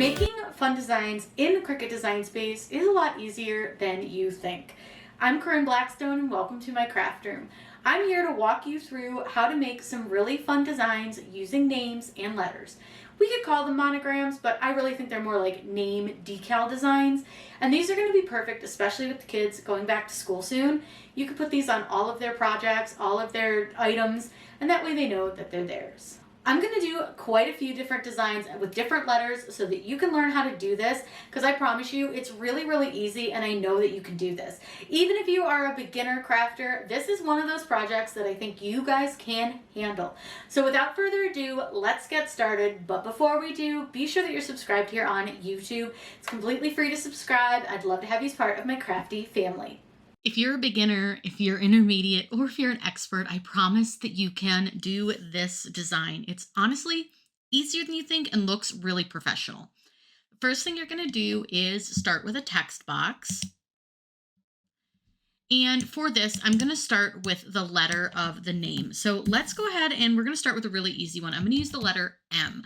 Making fun designs in Cricut Design Space is a lot easier than you think. I'm Corinne Blackstone and welcome to my craft room. I'm here to walk you through how to make some really fun designs using names and letters. We could call them monograms, but I really think they're more like name decal designs. And these are going to be perfect, especially with the kids going back to school soon. You can put these on all of their projects, all of their items, and that way they know that they're theirs. I'm going to do quite a few different designs with different letters so that you can learn how to do this, because I promise you it's really easy and I know that you can do this. Even if you are a beginner crafter, this is one of those projects that I think you guys can handle. So without further ado, let's get started. But before we do, be sure that you're subscribed here on YouTube. It's completely free to subscribe. I'd love to have you as part of my crafty family. If you're a beginner, if you're intermediate, or if you're an expert, I promise that you can do this design. It's honestly easier than you think and looks really professional. The first thing you're going to do is start with a text box. And for this, I'm going to start with the letter of the name. So let's go ahead and we're going to start with a really easy one. I'm going to use the letter M.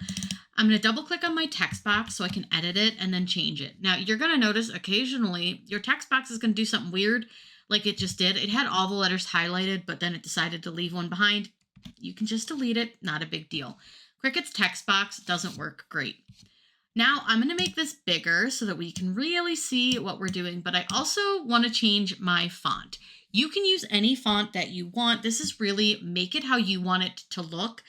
I'm going to double click on my text box so I can edit it and then change it. Now you're going to notice occasionally your text box is going to do something weird like it just did. It had all the letters highlighted, but then it decided to leave one behind. You can just delete it, not a big deal. Cricut's text box doesn't work great. Now I'm going to make this bigger so that we can really see what we're doing, but I also want to change my font. You can use any font that you want. This is really make it how you want it to look.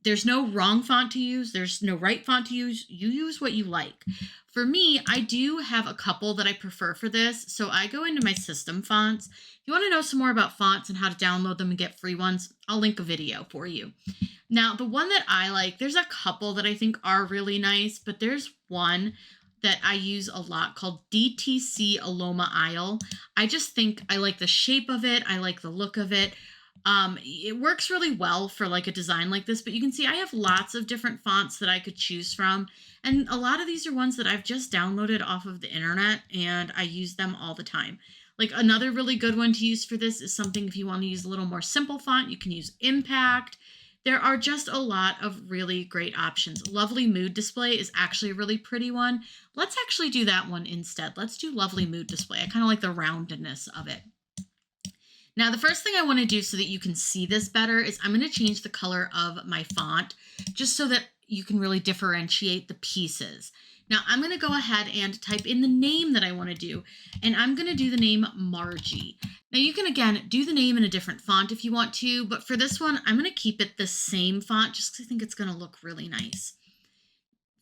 There's no wrong font to use. There's no right font to use. You use what you like. For me, I do have a couple that I prefer for this. So I go into my system fonts. If you want to know some more about fonts and how to download them and get free ones, I'll link a video for you. Now, the one that I like, there's a couple that I think are really nice, but there's one that I use a lot called DTC Aloma Isle. I just think I like the shape of it. I like the look of it. It works really well for like a design like this, but you can see I have lots of different fonts that I could choose from. And a lot of these are ones that I've just downloaded off of the internet and I use them all the time. Like another really good one to use for this is something if you want to use a little more simple font, you can use Impact. There are just a lot of really great options. Lovely Mood Display is actually a really pretty one. Let's actually do that one instead. Let's do Lovely Mood Display. I kind of like the roundedness of it. Now, the first thing I want to do so that you can see this better is I'm going to change the color of my font just so that you can really differentiate the pieces. Now, I'm going to go ahead and type in the name that I want to do, and I'm going to do the name Margie. Now, you can, again, do the name in a different font if you want to, but for this one, I'm going to keep it the same font just because I think it's going to look really nice.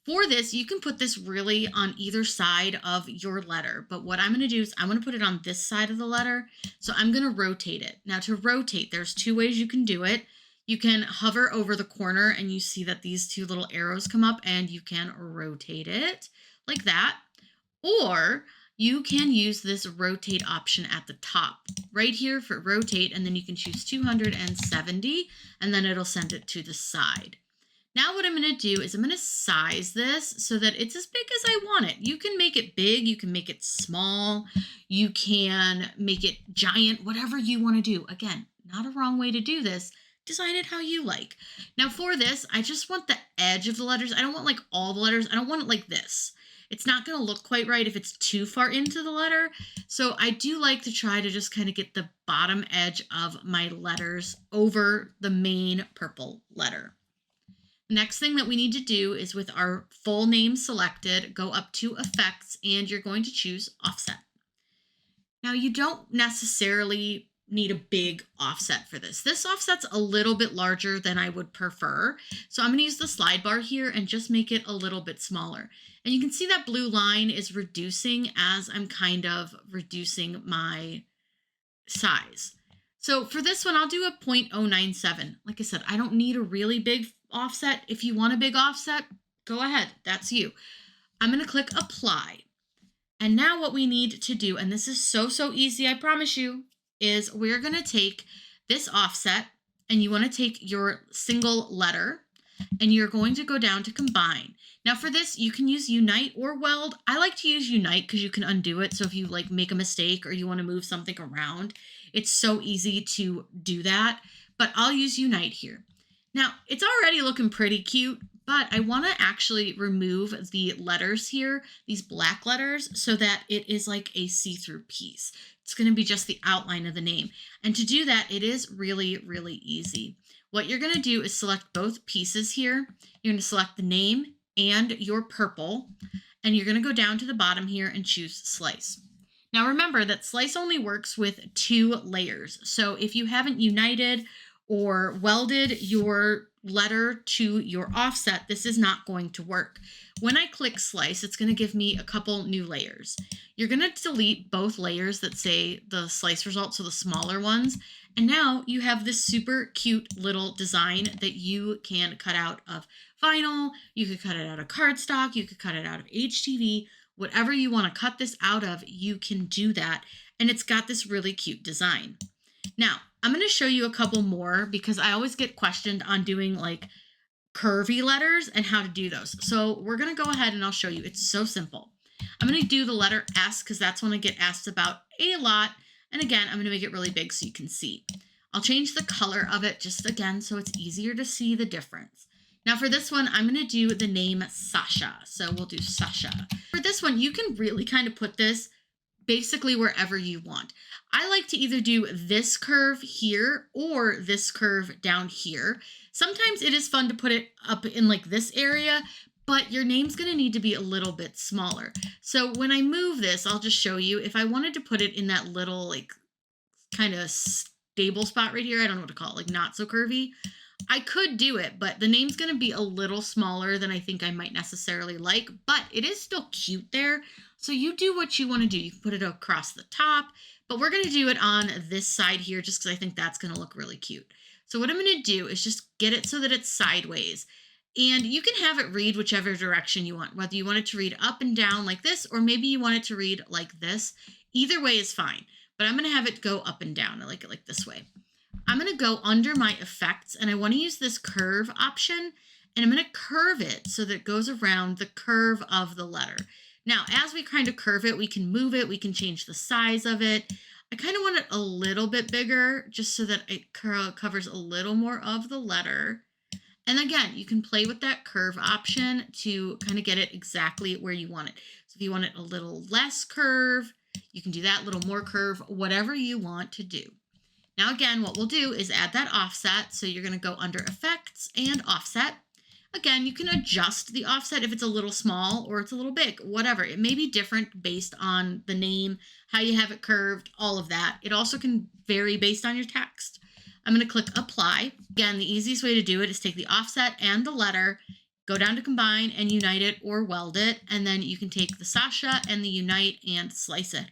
For this, you can put this really on either side of your letter, but what I'm going to do is I'm going to put it on this side of the letter, so I'm going to rotate it. Now to rotate, there's two ways you can do it. You can hover over the corner and you see that these two little arrows come up and you can rotate it like that, or you can use this rotate option at the top right here for rotate, and then you can choose 270 and then it'll send it to the side. Now what I'm going to do is I'm going to size this so that it's as big as I want it. You can make it big, you can make it small, you can make it giant, whatever you want to do. Again, not a wrong way to do this. Design it how you like. Now for this, I just want the edge of the letters. I don't want like all the letters. I don't want it like this. It's not going to look quite right if it's too far into the letter. So I do like to try to just kind of get the bottom edge of my letters over the main purple letter. Next thing that we need to do is with our full name selected, go up to Effects, and you're going to choose Offset. Now you don't necessarily need a big offset for this. This offset's a little bit larger than I would prefer. So I'm going to use the slide bar here and just make it a little bit smaller. And you can see that blue line is reducing as I'm kind of reducing my size. So for this one, I'll do a 0.097. Like I said, I don't need a really big offset. If you want a big offset, go ahead. That's you. I'm going to click Apply. And now what we need to do, and this is so easy, I promise you, is we're going to take this offset and you want to take your single letter and you're going to go down to Combine. Now for this, you can use Unite or Weld. I like to use Unite because you can undo it. So if you like make a mistake or you want to move something around, it's so easy to do that. But I'll use Unite here. Now it's already looking pretty cute, but I want to actually remove the letters here, these black letters, so that it is like a see-through piece. It's going to be just the outline of the name. And to do that, it is really, really easy. What you're going to do is select both pieces here. You're going to select the name and your purple, and you're going to go down to the bottom here and choose slice. Now remember that slice only works with 2 layers. So if you haven't united or welded your letter to your offset, this is not going to work. When I click slice, it's going to give me a couple new layers. You're going to delete both layers that say the slice result, so the smaller ones. And now you have this super cute little design that you can cut out of vinyl. You could cut it out of cardstock. You could cut it out of HTV. Whatever you want to cut this out of, you can do that. And it's got this really cute design. Now, I'm going to show you a couple more because I always get questioned on doing like curvy letters and how to do those. So we're going to go ahead and I'll show you. It's so simple. I'm going to do the letter S because that's one I get asked about a lot. And again, I'm going to make it really big so you can see. I'll change the color of it just again so it's easier to see the difference. Now for this one, I'm going to do the name Sasha. So we'll do Sasha. For this one, you can really kind of put this basically wherever you want. I like to either do this curve here or this curve down here. Sometimes it is fun to put it up in like this area, but your name's going to need to be a little bit smaller. So when I move this, I'll just show you. If I wanted to put it in that little like kind of stable spot right here, I don't know what to call it, like not so curvy, I could do it, but the name's going to be a little smaller than I think I might necessarily like, but it is still cute there. So you do what you want to do. You can put it across the top, but we're going to do it on this side here just because I think that's going to look really cute. So what I'm going to do is just get it so that it's sideways. And you can have it read whichever direction you want, whether you want it to read up and down like this, or maybe you want it to read like this. Either way is fine, but I'm going to have it go up and down. I like it like this way. I'm going to go under my effects and I want to use this curve option and I'm going to curve it so that it goes around the curve of the letter. Now, as we kind of curve it, we can move it. We can change the size of it. I kind of want it a little bit bigger just so that it covers a little more of the letter. And again, you can play with that curve option to kind of get it exactly where you want it. So if you want it a little less curve, you can do that, a little more curve, whatever you want to do. Now, again, what we'll do is add that offset. So you're going to go under effects and offset. Again, you can adjust the offset if it's a little small or it's a little big, whatever. It may be different based on the name, how you have it curved, all of that. It also can vary based on your text. I'm going to click apply. Again, the easiest way to do it is take the offset and the letter, go down to combine and unite it or weld it. And then you can take the Sasha and the unite and slice it.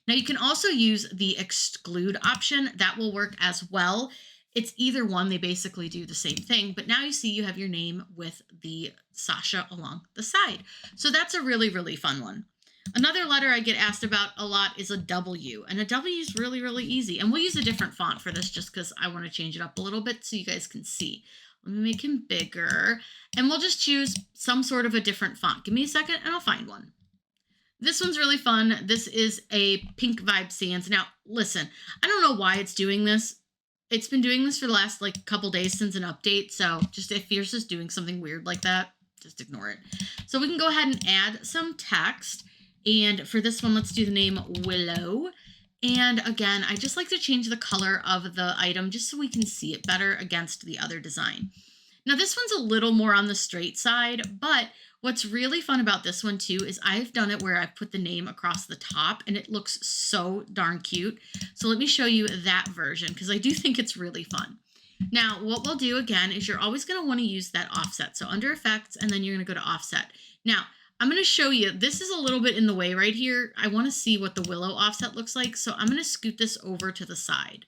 Now you can also use the exclude option. That will work as well. It's either one. They basically do the same thing. But now you see you have your name with the Sasha along the side. So that's a really, really fun one. Another letter I get asked about a lot is a W. And a W is really, really easy. And we'll use a different font for this just because I want to change it up a little bit so you guys can see. Let me make him bigger. And we'll just choose some sort of a different font. Give me a second and I'll find one. This one's really fun. This is a Pink Vibe Sans. Now, listen, I don't know why it's doing this. It's been doing this for the last like couple days since an update. So just if yours is doing something weird like that, just ignore it. So we can go ahead and add some text. And for this one, let's do the name Willow. And again, I just like to change the color of the item just so we can see it better against the other design. Now this one's a little more on the straight side, but what's really fun about this one too is I've done it where I put the name across the top and it looks so darn cute. So let me show you that version because I do think it's really fun. Now what we'll do again is you're always going to want to use that offset. So under effects and then you're going to go to offset. Now I'm going to show you, this is a little bit in the way right here. I want to see what the Willow offset looks like. So I'm going to scoot this over to the side.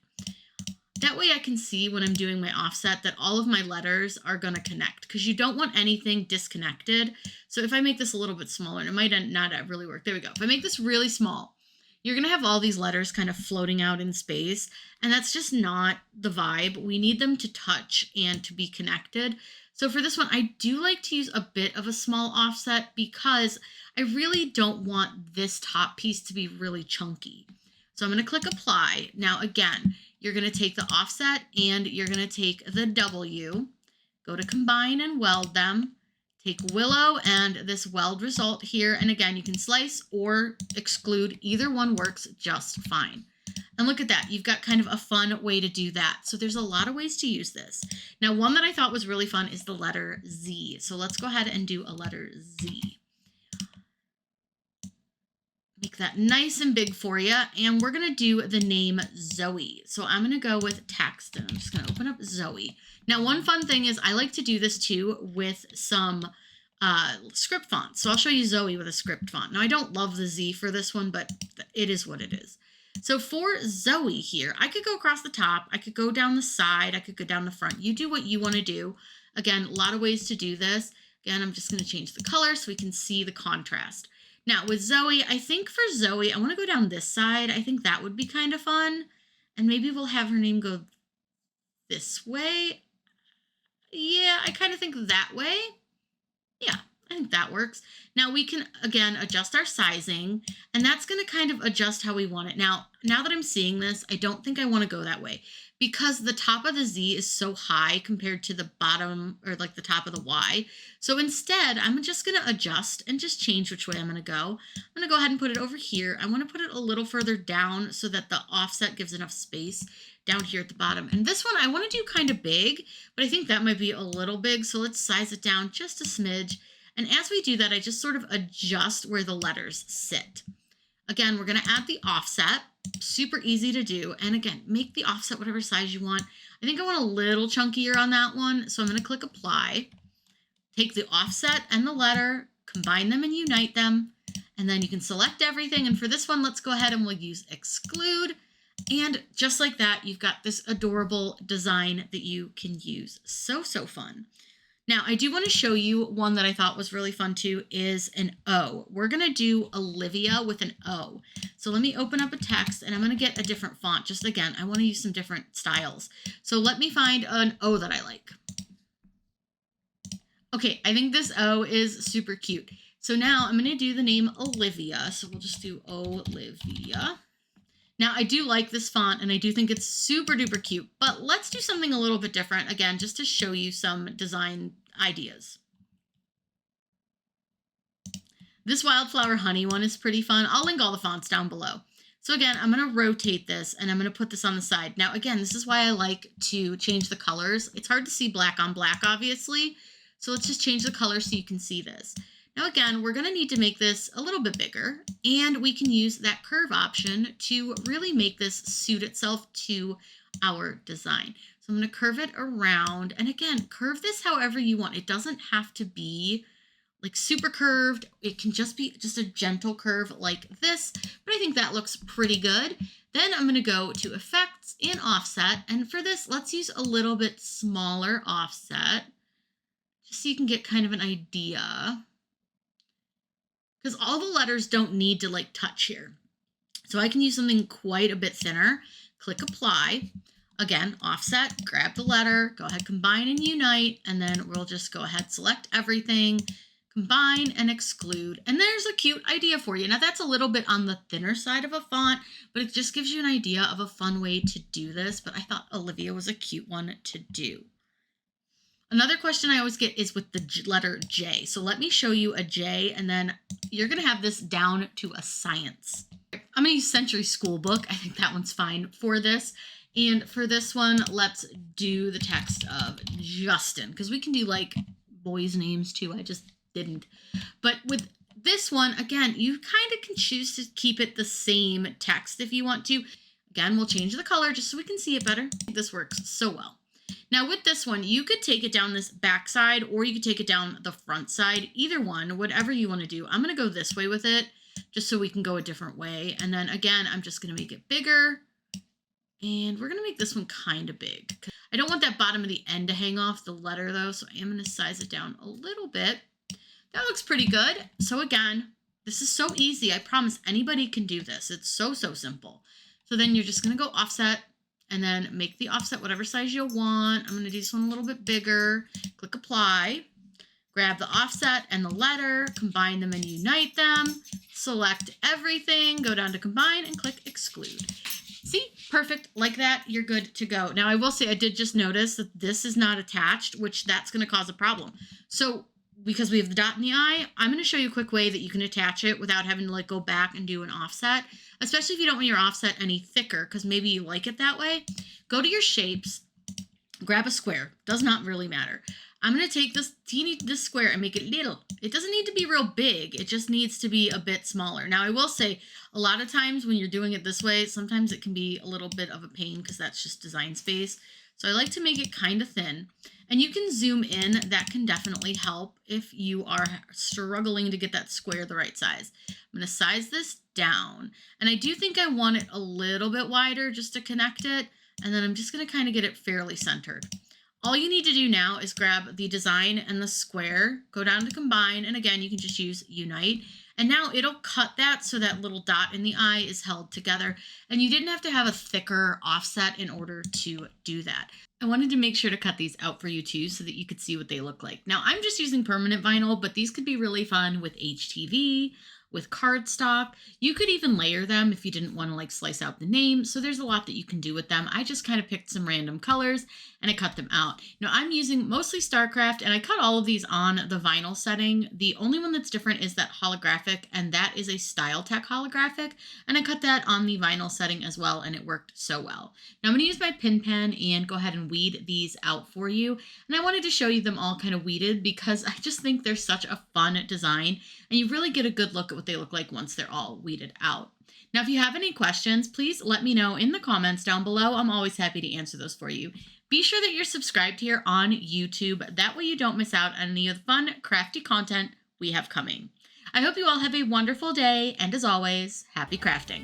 That way I can see when I'm doing my offset that all of my letters are going to connect because you don't want anything disconnected. So if I make this a little bit smaller, and it might not really work. There we go. If I make this really small, you're going to have all these letters kind of floating out in space. And that's just not the vibe. We need them to touch and to be connected. So for this one, I do like to use a bit of a small offset because I really don't want this top piece to be really chunky. So I'm going to click apply. Now, again, you're going to take the offset and you're going to take the W go to combine and weld them, take willow and this weld result here, and again, you can slice or exclude. Either one works just fine. And look at that, you've got kind of a fun way to do that. So there's a lot of ways to use this. Now, one that I thought was really fun is the letter Z. So let's go ahead and do a letter Z. Make that nice and big for you. And we're going to do the name Zoe. So I'm going to go with text, and I'm just going to open up Zoe. Now, one fun thing is I like to do this too with some script fonts. So I'll show you Zoe with a script font. Now, I don't love the Z for this one, but it is what it is. So for Zoe here, I could go across the top, I could go down the side, I could go down the front. You do what you want to do. Again, a lot of ways to do this. Again, I'm just going to change the color so we can see the contrast. Now with Zoe, I think for Zoe, I want to go down this side. I think that would be kind of fun. And maybe we'll have her name go this way. Yeah, I kind of think that way. Yeah, I think that works. Now we can, again, adjust our sizing, and that's going to kind of adjust how we want it. Now that I'm seeing this, I don't think I want to go that way because the top of the Z is so high compared to the bottom or like the top of the Y. So instead, I'm just going to adjust and just change which way I'm going to go. I'm going to go ahead and put it over here. I want to put it a little further down so that the offset gives enough space down here at the bottom. And this one I want to do kind of big, but I think that might be a little big. So let's size it down just a smidge. And as we do that, I just sort of adjust where the letters sit. Again, we're going to add the offset. Super easy to do. And again, make the offset whatever size you want. I think I want a little chunkier on that one. So I'm going to click apply. Take the offset and the letter, combine them and unite them. And then you can select everything. And for this one, let's go ahead and we'll use Exclude. And just like that, you've got this adorable design that you can use. So fun. Now, I do want to show you one that I thought was really fun too, is an O. We're going to do Olivia with an O. So let me open up a text and I'm going to get a different font. Just again, I want to use some different styles. So let me find an O that I like. Okay, I think this O is super cute. So now I'm going to do the name Olivia. So we'll just do Olivia. Now, I do like this font, and I do think it's super duper cute, but let's do something a little bit different, again, just to show you some design ideas. This Wildflower Honey one is pretty fun. I'll link all the fonts down below. So again, I'm going to rotate this, and I'm going to put this on the side. Now, again, this is why I like to change the colors. It's hard to see black on black, obviously, so let's just change the color so you can see this. Now again, we're going to need to make this a little bit bigger, and we can use that curve option to really make this suit itself to our design. So I'm going to curve it around, and again, curve this however you want. It doesn't have to be like super curved. It can just be just a gentle curve like this, but I think that looks pretty good. Then I'm going to go to Effects and Offset, and for this, let's use a little bit smaller offset, just so you can get kind of an idea. Because all the letters don't need to like touch here. So I can use something quite a bit thinner. Click apply. Again, offset, grab the letter, go ahead, combine and unite, and then we'll just go ahead, select everything, combine and exclude. And there's a cute idea for you. Now that's a little bit on the thinner side of a font, but it just gives you an idea of a fun way to do this. But I thought Olivia was a cute one to do. Another question I always get is with the letter J. So let me show you a J, and then you're going to have this down to a science. I'm going to use Century School Book. I think that one's fine for this. And for this one, let's do the text of Justin, because we can do like boys' names too. I just didn't. But with this one, again, you kind of can choose to keep it the same text if you want to. Again, we'll change the color just so we can see it better. This works so well. Now with this one, you could take it down this back side or you could take it down the front side, either one, whatever you want to do. I'm going to go this way with it just so we can go a different way. And then again, I'm just going to make it bigger, and we're going to make this one kind of big. I don't want that bottom of the end to hang off the letter though, so I am going to size it down a little bit. That looks pretty good. So again, this is so easy. I promise anybody can do this. It's so simple. So then you're just going to go offset, and then make the offset whatever size you want. I'm going to do this one a little bit bigger. Click apply. Grab the offset and the letter, combine them and unite them. Select everything, go down to combine and click exclude. See? See, perfect. Like that, you're good to go. Now, I will say I did just notice that this is not attached, which that's going to cause a problem. So because we have the dot in the eye, I'm going to show you a quick way that you can attach it without having to like go back and do an offset, especially if you don't want your offset any thicker, because maybe you like it that way. Go to your shapes, grab a square. Does not really matter. I'm going to take this square and make it little. It doesn't need to be real big. It just needs to be a bit smaller. Now, I will say a lot of times when you're doing it this way, sometimes it can be a little bit of a pain because that's just design space. So I like to make it kind of thin. And you can zoom in. That can definitely help if you are struggling to get that square the right size. I'm going to size this down. And I do think I want it a little bit wider just to connect it. And then I'm just going to kind of get it fairly centered. All you need to do now is grab the design and the square, go down to combine, and again, you can just use unite. And now it'll cut that so that little dot in the eye is held together. And you didn't have to have a thicker offset in order to do that. I wanted to make sure to cut these out for you too so that you could see what they look like. Now, I'm just using permanent vinyl, but these could be really fun with HTV, with cardstock. You could even layer them if you didn't want to like slice out the name. So there's a lot that you can do with them. I just kind of picked some random colors and I cut them out. Now I'm using mostly StarCraft and I cut all of these on the vinyl setting. The only one that's different is that holographic, and that is a Style Tech holographic. And I cut that on the vinyl setting as well, and it worked so well. Now I'm going to use my pin pen and go ahead and weed these out for you. And I wanted to show you them all kind of weeded because I just think they're such a fun design, and you really get a good look at what they look like once they're all weeded out. Now, if you have any questions, please let me know in the comments down below. I'm always happy to answer those for you. Be sure that you're subscribed here on YouTube. That way you don't miss out on any of the fun, crafty content we have coming. I hope you all have a wonderful day, and as always, happy crafting.